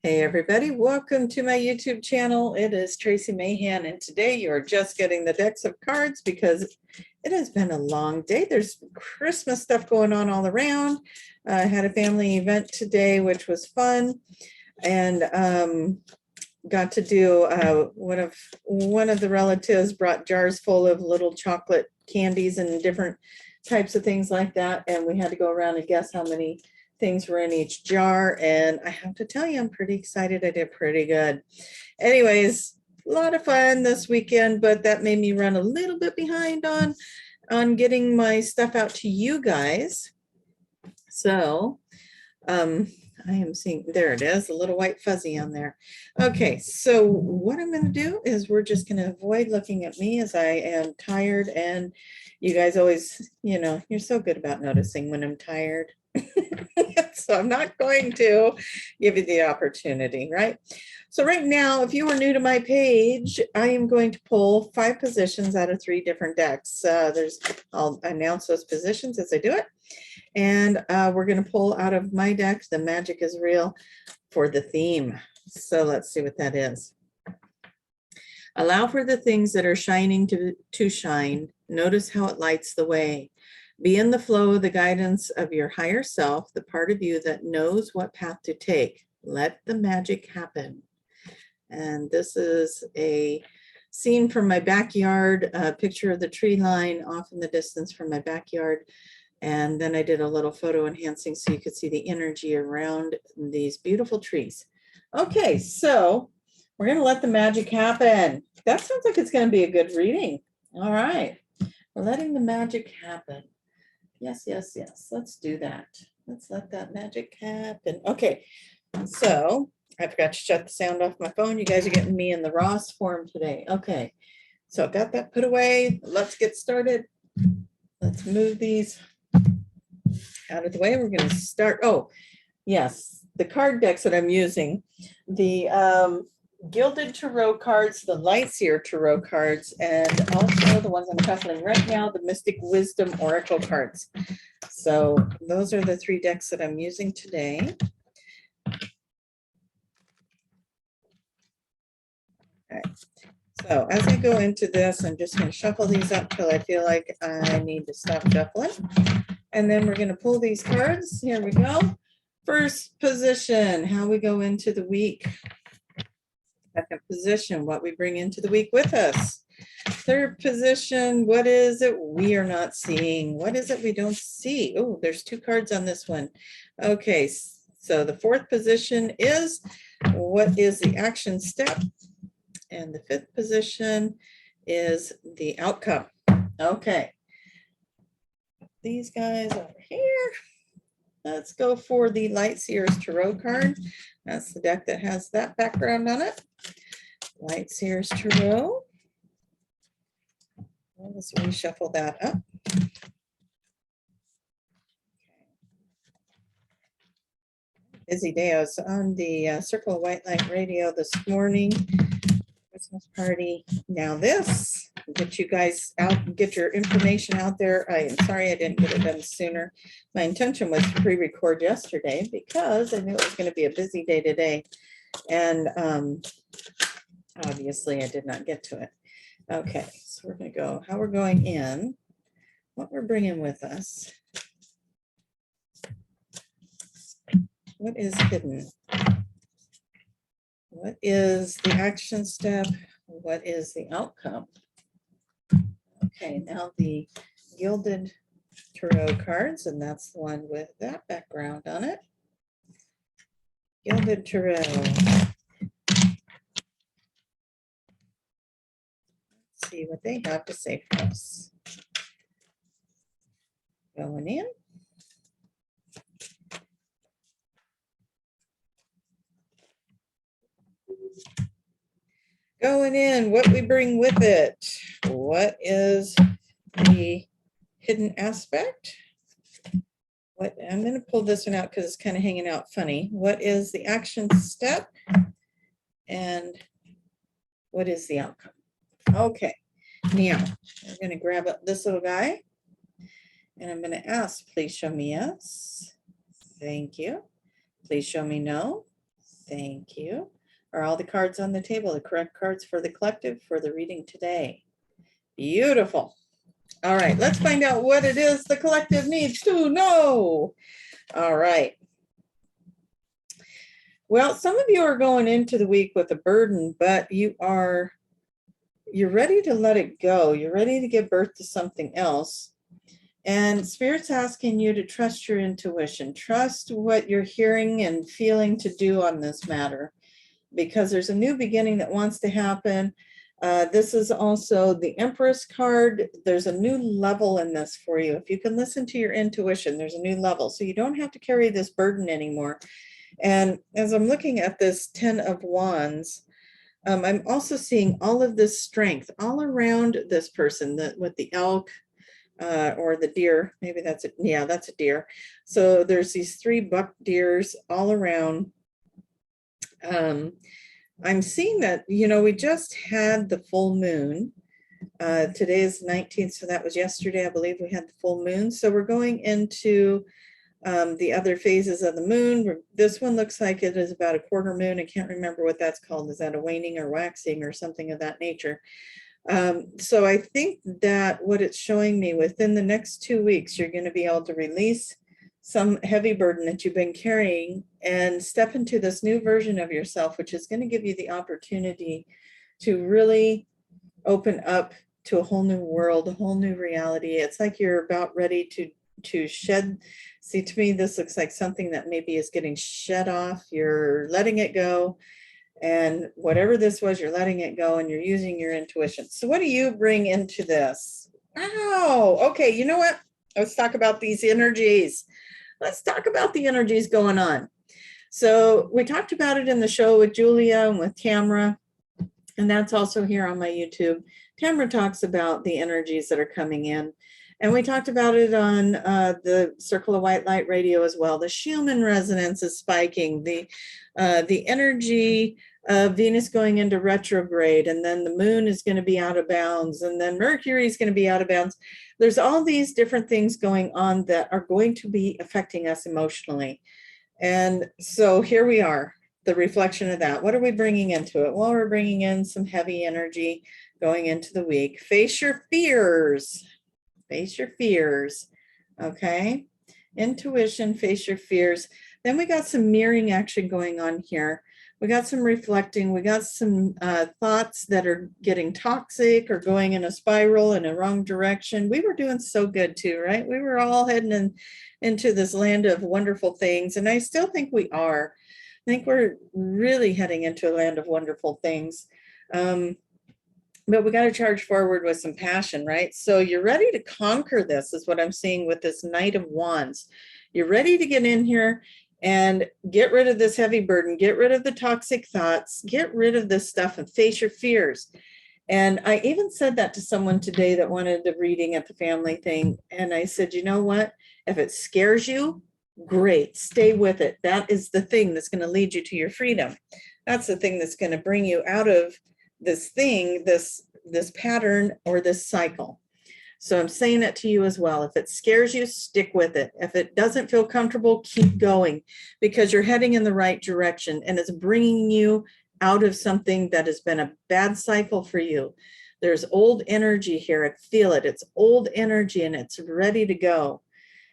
Hey everybody, welcome to my YouTube channel. It is Tracie Mahan, and today you're just getting the decks of cards because it has been a long day. There's Christmas stuff going on all around. I had a family event today, which was fun, and got to do one of the relatives brought jars full of little chocolate candies and different types of things like that, and we had to go around and guess how many things were in each jar, and I have to tell you, I'm pretty excited. I did pretty good. Anyways, a lot of fun this weekend, but that made me run a little bit behind on getting my stuff out to you guys. So I am seeing, there it is, a little white fuzzy on there. Okay, so what I'm going to do is we're just going to avoid looking at me as I am tired, and you guys always, you know, you're so good about noticing when I'm tired. So I'm not going to give you the opportunity, right? So right now, if you are new to my page, I am going to pull 5 positions out of 3 different decks. I'll announce those positions as I do it. And we're going to pull out of my deck, The Magic is Real, for the theme. So let's see what that is. Allow for the things that are shining to shine. Notice how it lights the way. Be in the flow of the guidance of your higher self, the part of you that knows what path to take. Let the magic happen. And this is a scene from my backyard, a picture of the tree line off in the distance from my backyard. And then I did a little photo enhancing so you could see the energy around these beautiful trees. Okay, so we're going to let the magic happen. That sounds like it's going to be a good reading. All right, we're letting the magic happen. Yes, yes, yes. Let's do that. Let's let that magic happen. Okay, so I forgot to shut the sound off my phone. You guys are getting me in the Ross form today. Okay, so I've got that put away. Let's get started. Let's move these out of the way. We're going to start. Oh, yes, the card decks that I'm using. The Gilded Tarot cards, the Lightseer Tarot cards, and also the ones I'm shuffling right now, the Mystic Wisdom Oracle cards. So those are the 3 decks that I'm using today. Okay. So as I go into this, I'm just going to shuffle these up till I feel like I need to stop shuffling. And then we're going to pull these cards. Here we go. First position, how we go into the week. Second position, what we bring into the week with us. Third position, what is it we are not seeing? What is it we don't see? Oh, there's 2 cards on this one. Okay, so the 4th position is what is the action step? And the 5th position is the outcome. Okay, these guys over here. Let's go for the Lightseers Tarot card. That's the deck that has that background on it. Lightseers Tarot. Let's reshuffle that up. Busy day. I was on the Circle of White Light radio this morning. Christmas party. Now this, get you guys out, get your information out there. I am sorry I didn't get it done sooner. My intention was to pre-record yesterday because I knew it was going to be a busy day today. And obviously I did not get to it. Okay, so we're going to go how we're going in, what we're bringing with us. What is hidden? What is the action step? What is the outcome? Okay, now the Gilded Tarot cards, and that's the one with that background on it. Gilded Tarot. Let's see what they have to say for us. Going in. Going in, what we bring with it. What is the hidden aspect? What I'm going to pull this one out because it's kind of hanging out funny. What is the action step? And what is the outcome? Okay, now we're going to grab up this little guy. And I'm going to ask, please show me yes. Thank you. Please show me no. Thank you. Are all the cards on the table the correct cards for the collective for the reading today? Beautiful. All right, let's find out what it is the collective needs to know. All right. Well, some of you are going into the week with a burden, but you're ready to let it go. You're ready to give birth to something else. And Spirit's asking you to trust your intuition, trust what you're hearing and feeling to do on this matter, because there's a new beginning that wants to happen. This is also the Empress card. There's a new level in this for you. If you can listen to your intuition, there's a new level. So you don't have to carry this burden anymore. And as I'm looking at this 10 of Wands, I'm also seeing all of this strength all around this person with the elk or the deer. Maybe that's it. Yeah, that's a deer. So there's these 3 buck deers all around. I'm seeing that, we just had the full moon. Today is 19th, so that was yesterday. I believe we had the full moon. So we're going into the other phases of the moon. This one looks like it is about a quarter moon. I can't remember what that's called. Is that a waning or waxing or something of that nature? So I think that what it's showing me within the next 2 weeks, you're going to be able to release some heavy burden that you've been carrying and step into this new version of yourself, which is going to give you the opportunity to really open up to a whole new world, a whole new reality. It's like you're about ready to shed. See, to me, this looks like something that maybe is getting shed off. You're letting it go. And whatever this was, you're letting it go and you're using your intuition. So what do you bring into this? Wow. Okay, you know what? Let's talk about these energies. Let's talk about the energies going on. So we talked about it in the show with Julia and with Tamara, and that's also here on my YouTube. Tamara talks about the energies that are coming in. And we talked about it on the Circle of White Light radio as well. The Schumann resonance is spiking. The energy of Venus going into retrograde, and then the moon is going to be out of bounds, and then Mercury is going to be out of bounds. There's all these different things going on that are going to be affecting us emotionally. And so here we are, the reflection of that. What are we bringing into it? Well, we're bringing in some heavy energy going into the week. Face your fears. Face your fears. Okay. Intuition, face your fears. Then we got some mirroring action going on here. We got some reflecting. We got some thoughts that are getting toxic or going in a spiral in a wrong direction. We were doing so good too, right? We were all heading into this land of wonderful things. And I still think we are. I think we're really heading into a land of wonderful things. But we got to charge forward with some passion, right? So you're ready to conquer this, is what I'm seeing with this Knight of Wands. You're ready to get in here and get rid of this heavy burden, get rid of the toxic thoughts, get rid of this stuff and face your fears. And I even said that to someone today that wanted a reading at the family thing. And I said, you know what? If it scares you, great, stay with it. That is the thing that's going to lead you to your freedom. That's the thing that's going to bring you out of this thing, this pattern or this cycle. So I'm saying it to you as well. If it scares you, stick with it. If it doesn't feel comfortable, keep going, because you're heading in the right direction and it's bringing you out of something that has been a bad cycle for you. There's old energy here. I feel it. It's old energy and it's ready to go.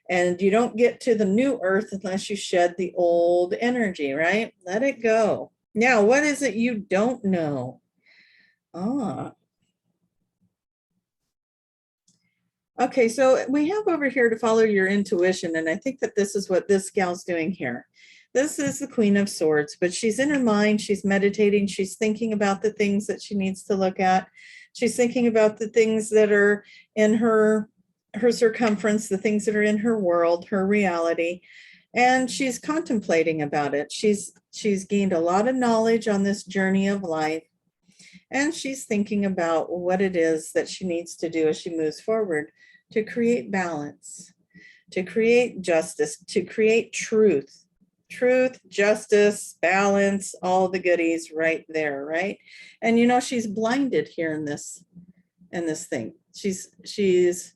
And you don't get to the new earth unless you shed the old energy, right? Let it go. Now, what is it you don't know? Okay, so we have over here to follow your intuition, and I think that this is what this gal's doing here. This is the Queen of Swords, but she's in her mind, she's meditating, she's thinking about the things that she needs to look at. She's thinking about the things that are in her circumference, the things that are in her world, her reality, and she's contemplating about it. She's gained a lot of knowledge on this journey of life. And she's thinking about what it is that she needs to do as she moves forward to create balance, to create justice, to create truth, justice, balance, all the goodies right there, right? And she's blinded here in this thing. She's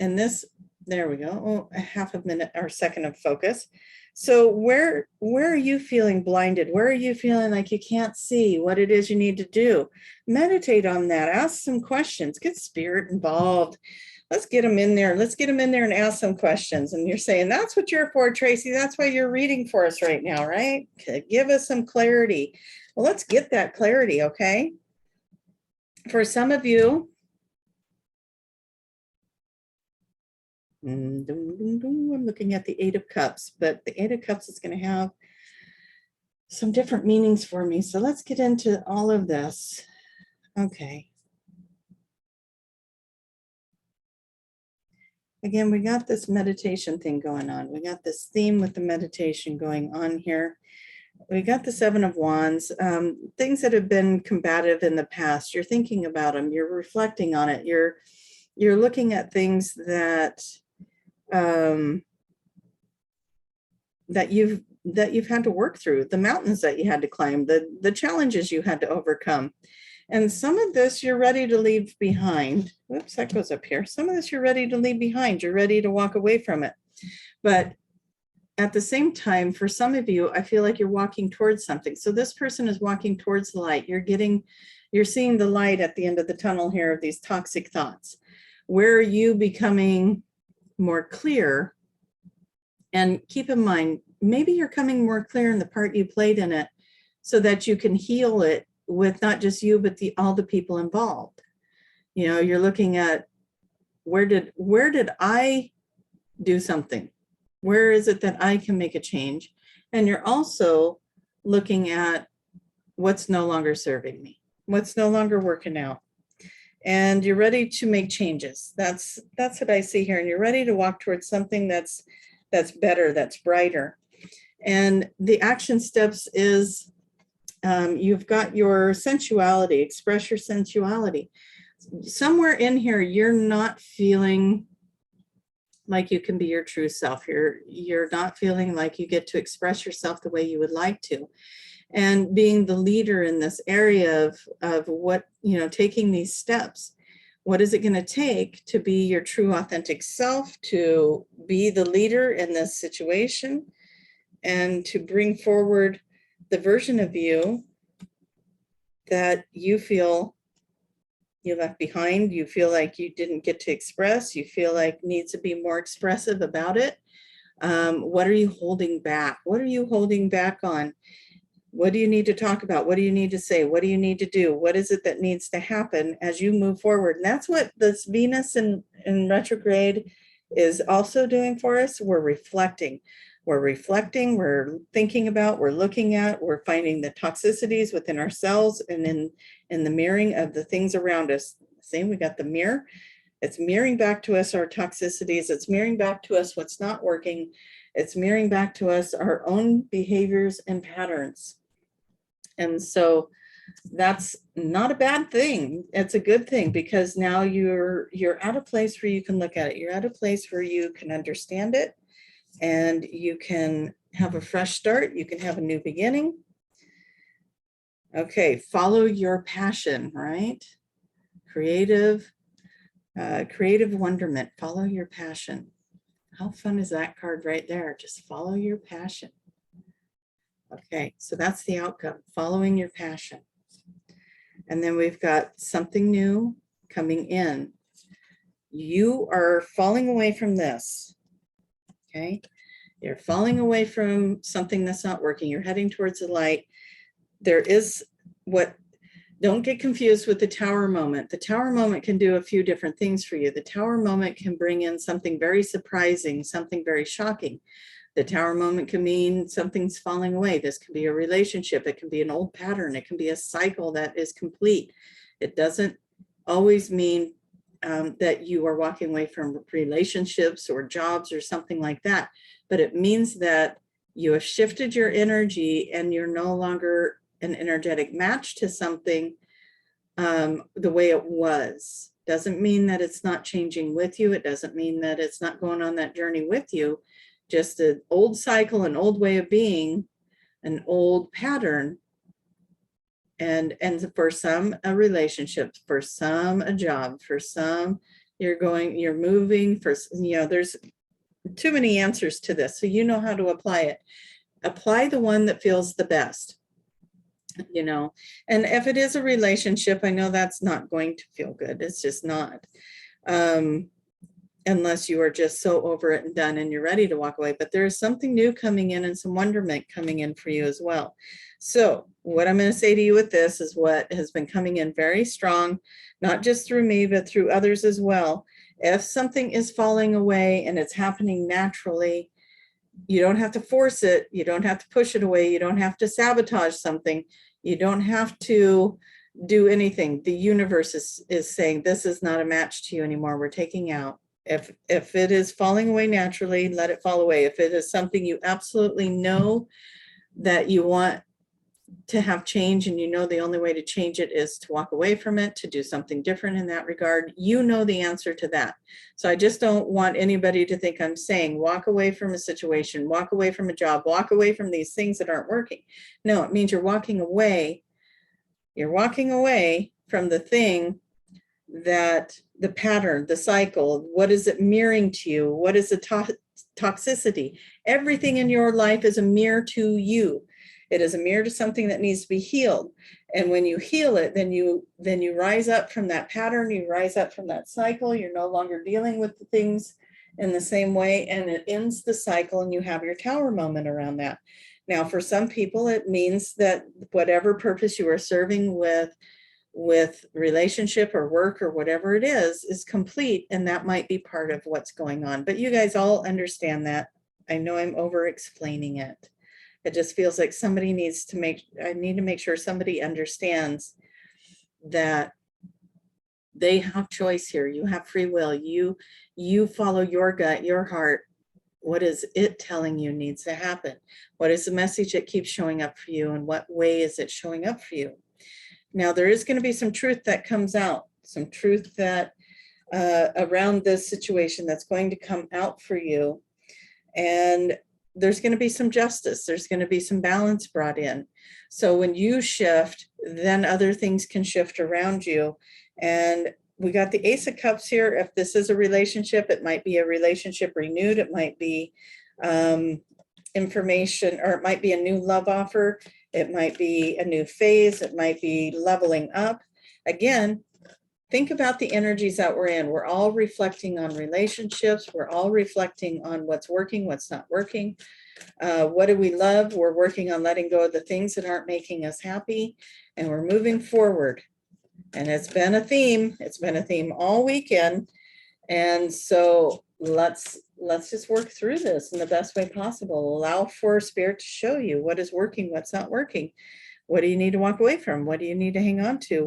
in this, there we go, a half a minute or second of focus. So where are you feeling blinded? Where are you feeling like you can't see what it is you need to do? Meditate on that. Ask some questions. Get spirit involved. Let's get them in there. Let's get them in there and ask some questions. And you're saying, that's what you're for, Tracie. That's why you're reading for us right now, right? Okay, give us some clarity. Well, let's get that clarity, okay? For some of you, I'm looking at the Eight of Cups, but the Eight of Cups is going to have some different meanings for me. So let's get into all of this. Okay. Again, we got this meditation thing going on. We got this theme with the meditation going on here. We got the Seven of Wands, things that have been combative in the past. You're thinking about them. You're reflecting on it. You're looking at things that that you've had to work through, the mountains that you had to climb, the challenges you had to overcome. And some of this you're ready to leave behind. Oops, that goes up here. Some of this you're ready to leave behind. You're ready to walk away from it. But at the same time, for some of you, I feel like you're walking towards something. So this person is walking towards the light. You're seeing the light at the end of the tunnel here of these toxic thoughts. Where are you becoming more clear? And keep in mind, maybe you're coming more clear in the part you played in it so that you can heal it with not just you, but all the people involved. You know, you're looking at where did I do something? Where is it that I can make a change? And you're also looking at what's no longer serving me, what's no longer working out. And you're ready to make changes. That's what I see here. And you're ready to walk towards something that's better, that's brighter. And the action steps is you've got your sensuality, express your sensuality. Somewhere in here, you're not feeling like you can be your true self. You're not feeling like you get to express yourself the way you would like to. And being the leader in this area of what, you know, taking these steps, what is it going to take to be your true authentic self, to be the leader in this situation, and to bring forward the version of you that you feel you left behind, you feel like you didn't get to express, you feel like needs to be more expressive about it. What are you holding back? What are you holding back on? What do you need to talk about? What do you need to say? What do you need to do? What is it that needs to happen as you move forward? And that's what this Venus in retrograde is also doing for us. We're reflecting. We're thinking about, we're looking at, we're finding the toxicities within ourselves and in the mirroring of the things around us. Same, we got the mirror. It's mirroring back to us our toxicities. It's mirroring back to us what's not working. It's mirroring back to us our own behaviors and patterns. And so that's not a bad thing. It's a good thing, because now you're at a place where you can look at it. You're at a place where you can understand it, and you can have a fresh start. You can have a new beginning. Okay, follow your passion, right? Creative wonderment. Follow your passion. How fun is that card right there? Just follow your passion. Okay, so that's the outcome, following your passion. And then we've got something new coming in. You are falling away from this, okay? You're falling away from something that's not working. You're heading towards the light. There is don't get confused with the tower moment. The tower moment can do a few different things for you. The tower moment can bring in something very surprising, something very shocking. The tower moment can mean something's falling away. This can be a relationship. It can be an old pattern. It can be a cycle that is complete. It doesn't always mean that you are walking away from relationships or jobs or something like that. But it means that you have shifted your energy and you're no longer an energetic match to something the way it was. Doesn't mean that it's not changing with you. It doesn't mean that it's not going on that journey with you. Just an old cycle, an old way of being, an old pattern. And for some, a relationship, for some, a job, for some, you're moving, for, you know, there's too many answers to this. So you know how to apply it. Apply the one that feels the best, you know. And if it is a relationship, I know that's not going to feel good. It's just not. Unless you are just so over it and done and you're ready to walk away. But there is something new coming in and some wonderment coming in for you as well. So what I'm going to say to you with this is what has been coming in very strong, not just through me, but through others as well. If something is falling away and it's happening naturally, you don't have to force it. You don't have to push it away. You don't have to sabotage something. You don't have to do anything. The universe is saying, this is not a match to you anymore. We're taking out. If it is falling away naturally, let it fall away. If it is something you absolutely know that you want to have change, and you know the only way to change it is to walk away from it, to do something different in that regard, you know the answer to that. So I just don't want anybody to think I'm saying walk away from a situation, walk away from a job, walk away from these things that aren't working. No, it means you're walking away. You're walking away from the thing that the pattern, the cycle, what is it mirroring to you? What is the toxicity? Everything in your life is a mirror to you. It is a mirror to something that needs to be healed. And when you heal it, then you rise up from that pattern, you rise up from that cycle. You're no longer dealing with the things in the same way, and it ends the cycle, and you have your tower moment around that. Now, for some people, it means that whatever purpose you are serving with relationship or work or whatever it is complete, and that might be part of what's going on. But you guys all understand that. I know I'm over explaining it. It just feels like somebody needs to I need to make sure somebody understands that they have choice here. You have free will. You follow your gut, your heart. What is it telling you needs to happen? What is the message that keeps showing up for you, and what way is it showing up for you? Now, there is going to be some truth that comes out, some truth that around this situation that's going to come out for you. And there's going to be some justice. There's going to be some balance brought in. So when you shift, then other things can shift around you. And we got the Ace of Cups here. If this is a relationship, it might be a relationship renewed. It might be information, or it might be a new love offer. It might be a new phase. It might be leveling up. Again, think about the energies that we're in. We're all reflecting on relationships. We're all reflecting on what's working, what's not working. What do we love? We're working on letting go of the things that aren't making us happy, and we're moving forward. And it's been a theme. It's been a theme all weekend. And so let's just work through this in the best way possible. Allow for Spirit to show you what is working, what's not working. What do you need to walk away from? What do you need to hang on to?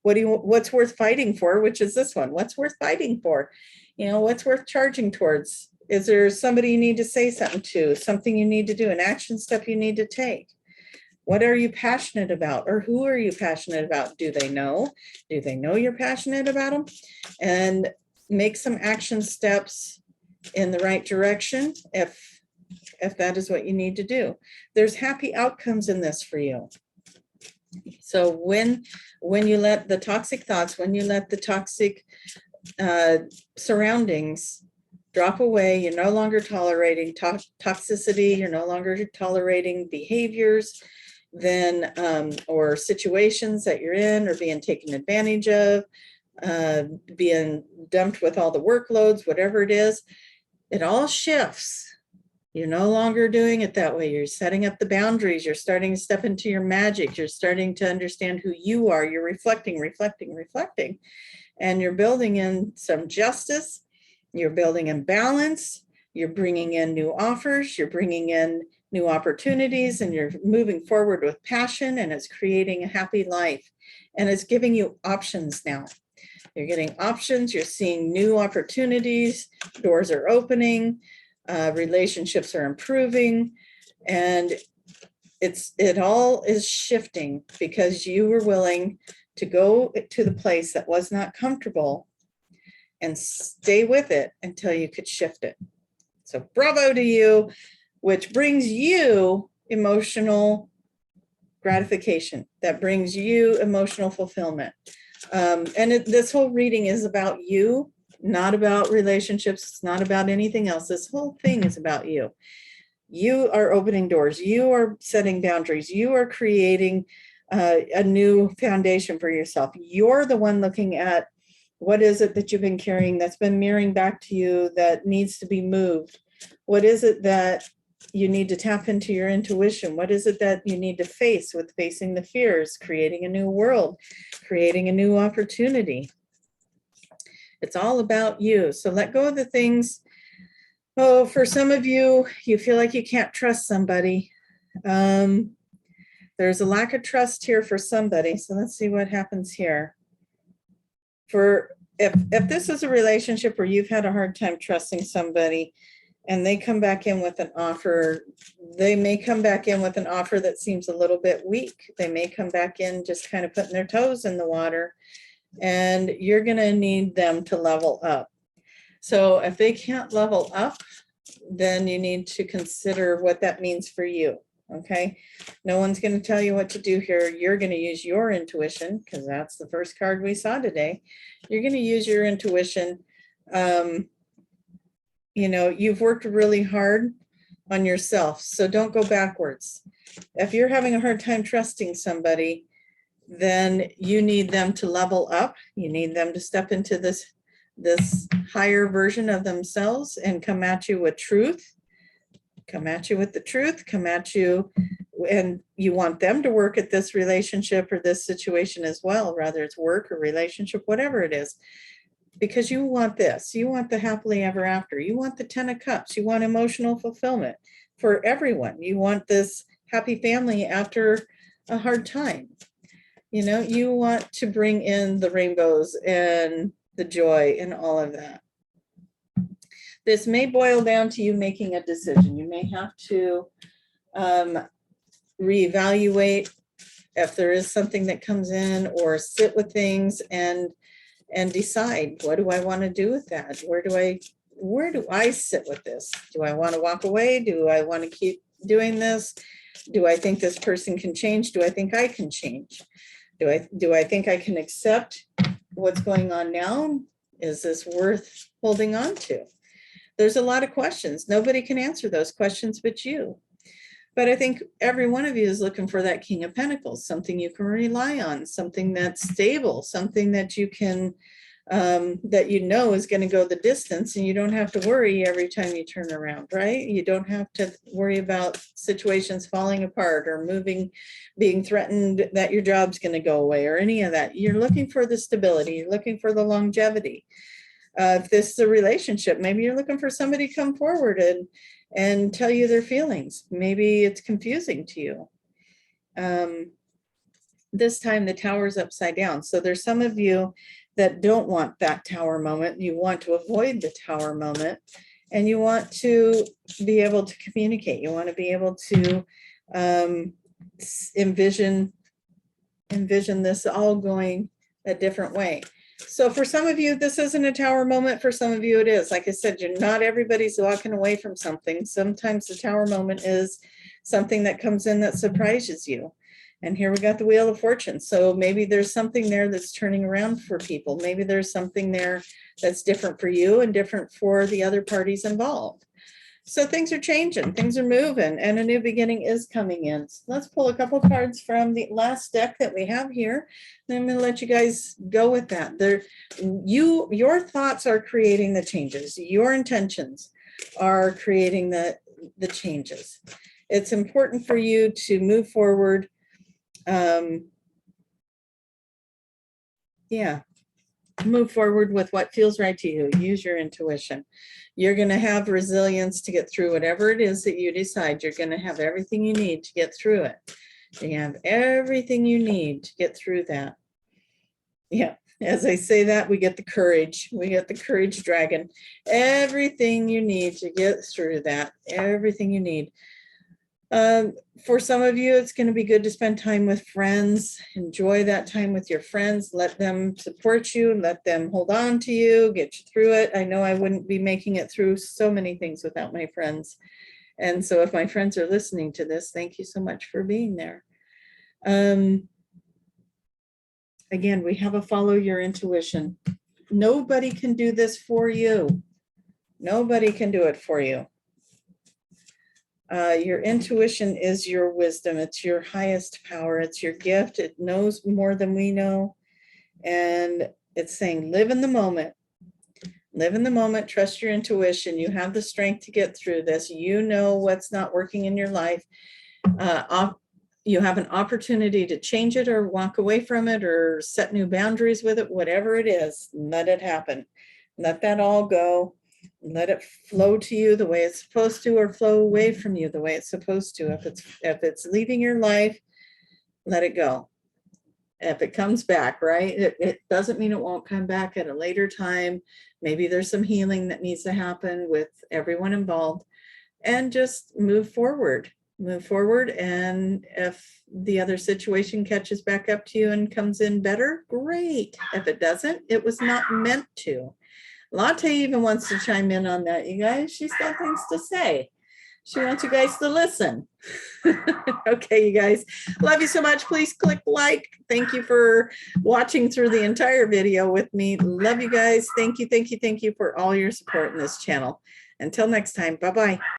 What's worth fighting for? Which is this one. What's worth fighting for? You know, what's worth charging towards? Is there somebody you need to say something to? Something you need to do? An action step you need to take? What are you passionate about? Or who are you passionate about? Do they know? Do they know you're passionate about them? And make some action steps in the right direction if that is what you need to do. There's happy outcomes in this for you. So when you let the toxic thoughts, when you let the toxic surroundings drop away, you're no longer tolerating toxicity, you're no longer tolerating behaviors, then or situations that you're in, or being taken advantage of, being dumped with all the workloads, whatever it is, it all shifts. You're no longer doing it that way. You're setting up the boundaries. You're starting to step into your magic. You're starting to understand who you are. You're reflecting, and you're building in some justice. You're building in balance. You're bringing in new offers. You're bringing in new opportunities, and you're moving forward with passion, and it's creating a happy life. And it's giving you options now. You're getting options. You're seeing new opportunities. Doors are opening. Relationships are improving, and it all is shifting because you were willing to go to the place that was not comfortable and stay with it until you could shift it. So bravo to you, which brings you emotional gratification, that brings you emotional fulfillment. And this whole reading is about you, not about relationships. It's not about anything else. This whole thing is about you. You are opening doors. You are setting boundaries. You are creating a new foundation for yourself. You're the one looking at what is it that you've been carrying that's been mirroring back to you that needs to be moved. What is it that you need to tap into your intuition? What is it that you need to face with facing the fears, creating a new world, creating a new opportunity? It's all about you. So let go of the things. Oh, for some of you, you feel like you can't trust somebody. There's a lack of trust here for somebody. So let's see what happens here. If this is a relationship where you've had a hard time trusting somebody and they come back in with an offer, they may come back in with an offer that seems a little bit weak. They may come back in just kind of putting their toes in the water, and you're going to need them to level up. So if they can't level up, then you need to consider what that means for you. Okay. No one's going to tell you what to do here. You're going to use your intuition, because that's the first card we saw today. You're going to use your intuition. You know, you've worked really hard on yourself, so don't go backwards. If you're having a hard time trusting somebody, then you need them to level up. You need them to step into this higher version of themselves and come at you with truth. Come at you with the truth, come at you, and you want them to work at this relationship or this situation as well, whether it's work or relationship, whatever it is, because you want this. You want the happily ever after. You want the 10 of Cups. You want emotional fulfillment for everyone. You want this happy family after a hard time. You know, you want to bring in the rainbows and the joy and all of that. This may boil down to you making a decision. You may have to reevaluate if there is something that comes in, or sit with things and decide, what do I want to do with that? Where do I sit with this? Do I want to walk away? Do I want to keep doing this? Do I think this person can change? Do I think I can change? Do I think I can accept what's going on now? Is this worth holding on to? There's a lot of questions. Nobody can answer those questions but you. But I think every one of you is looking for that King of Pentacles, something you can rely on, something that's stable, something that you can, that you know is going to go the distance, and you don't have to worry every time you turn around, right? You don't have to worry about situations falling apart or moving, being threatened that your job's going to go away or any of that. You're looking for the stability, you're looking for the longevity. If this is a relationship, maybe you're looking for somebody to come forward and tell you their feelings. Maybe it's confusing to you. This time the tower's upside down. So there's some of you that don't want that tower moment. You want to avoid the tower moment, and you want to be able to communicate. You want to be able to envision this all going a different way. So for some of you, this isn't a tower moment. For some of you, it is. Like I said, not everybody's walking away from something. Sometimes the tower moment is something that comes in that surprises you. And here we got the Wheel of Fortune. So maybe there's something there that's turning around for people. Maybe there's something there that's different for you and different for the other parties involved. So things are changing, things are moving, and a new beginning is coming in. So let's pull a couple cards from the last deck that we have here. And I'm going to let you guys go with that. Your thoughts are creating the changes. Your intentions are creating the changes. It's important for you to move forward. Move forward with what feels right to you. Use your intuition. You're going to have resilience to get through whatever it is that you decide. You're going to have everything you need to get through it. You have everything you need to get through that. Yeah, as I say that, we get the courage. We get the courage dragon. Everything you need to get through that. Everything you need. For some of you, it's going to be good to spend time with friends. Enjoy that time with your friends. Let them support you. Let them hold on to you, get you through it. I know I wouldn't be making it through so many things without my friends. And so if my friends are listening to this, thank you so much for being there. Again, we have a follow your intuition. Nobody can do this for you. Nobody can do it for you. Your intuition is your wisdom. It's your highest power. It's your gift. It knows more than we know. And it's saying, live in the moment. Live in the moment. Trust your intuition. You have the strength to get through this. You know what's not working in your life. You have an opportunity to change it or walk away from it or set new boundaries with it, whatever it is. Let it happen. Let that all go. Let it flow to you the way it's supposed to, or flow away from you the way it's supposed to. If it's leaving your life, let it go. If it comes back, right? It doesn't mean it won't come back at a later time. Maybe there's some healing that needs to happen with everyone involved, and just move forward. Move forward. And if the other situation catches back up to you and comes in better, great. If it doesn't, it was not meant to. Latte even wants to chime in on that, you guys. She's got things to say. She wants you guys to listen. Okay, you guys. Love you so much. Please click like. Thank you for watching through the entire video with me. Love you guys. Thank you, thank you, thank you for all your support in this channel. Until next time, bye-bye.